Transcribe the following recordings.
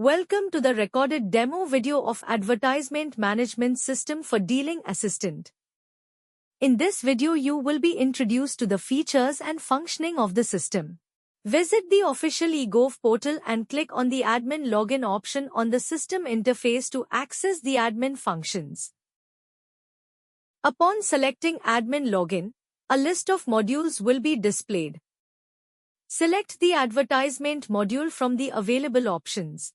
Welcome to the recorded demo video of Advertisement Management System for Dealing Assistant. In this video you will be introduced to the features and functioning of the system. Visit the official eGov portal and click on the Admin Login option on the system interface to access the admin functions. Upon selecting Admin Login, a list of modules will be displayed. Select the Advertisement module from the available options.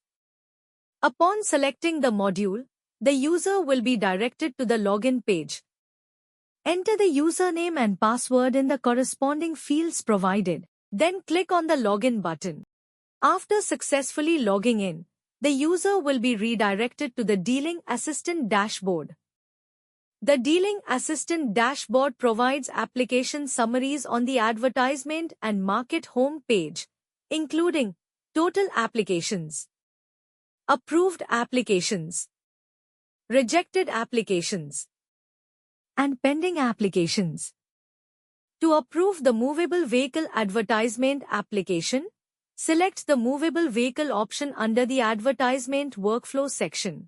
Upon selecting the module, the user will be directed to the login page. Enter the username and password in the corresponding fields provided, then click on the login button. After successfully logging in, the user will be redirected to the Dealing Assistant dashboard. The Dealing Assistant dashboard provides application summaries on the advertisement and market home page, including total applications, approved applications, rejected applications, and pending applications. To approve the movable vehicle advertisement application, select the movable vehicle option under the advertisement workflow section.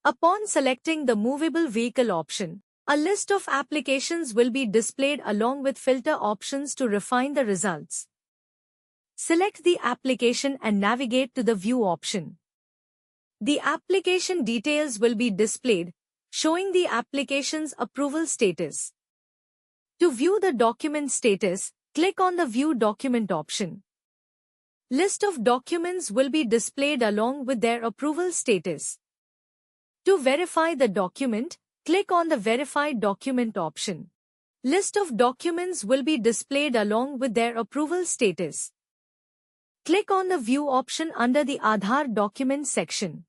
Upon selecting the movable vehicle option, a list of applications will be displayed along with filter options to refine the results. Select the application and navigate to the View option. The application details will be displayed, showing the application's approval status. To view the document status, click on the View Document option. List of documents will be displayed along with their approval status. To verify the document, click on the Verify Document option. List of documents will be displayed along with their approval status. Click on the View option under the Aadhaar document section.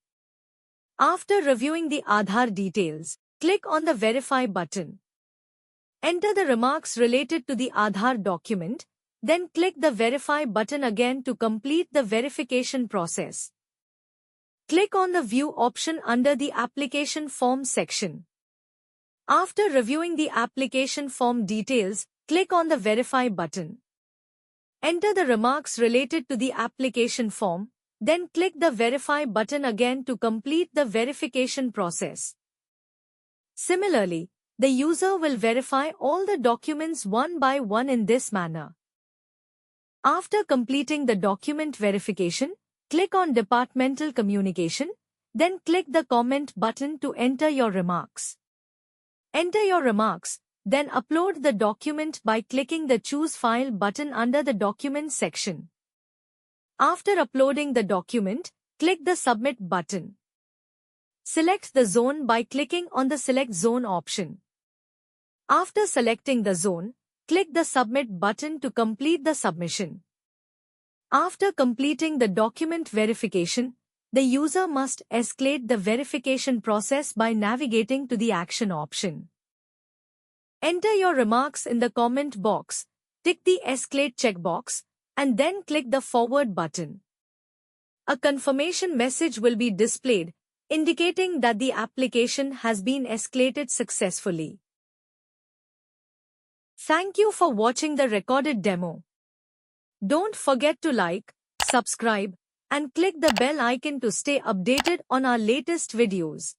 After reviewing the Aadhaar details, click on the Verify button. Enter the remarks related to the Aadhaar document, then click the Verify button again to complete the verification process. Click on the View option under the Application Form section. After reviewing the application form details, click on the Verify button. Enter the remarks related to the application form, then click the Verify button again to complete the verification process. Similarly, the user will verify all the documents one by one in this manner. After completing the document verification, click on Departmental Communication, then click the Comment button to enter your remarks. Enter your remarks, then upload the document by clicking the Choose File button under the Document section. After uploading the document, click the Submit button. Select the zone by clicking on the Select Zone option. After selecting the zone, click the Submit button to complete the submission. After completing the document verification, the user must escalate the verification process by navigating to the Action option. Enter your remarks in the comment box, tick the Escalate checkbox, and then click the Forward button. A confirmation message will be displayed, indicating that the application has been escalated successfully. Thank you for watching the recorded demo. Don't forget to like, subscribe, and click the bell icon to stay updated on our latest videos.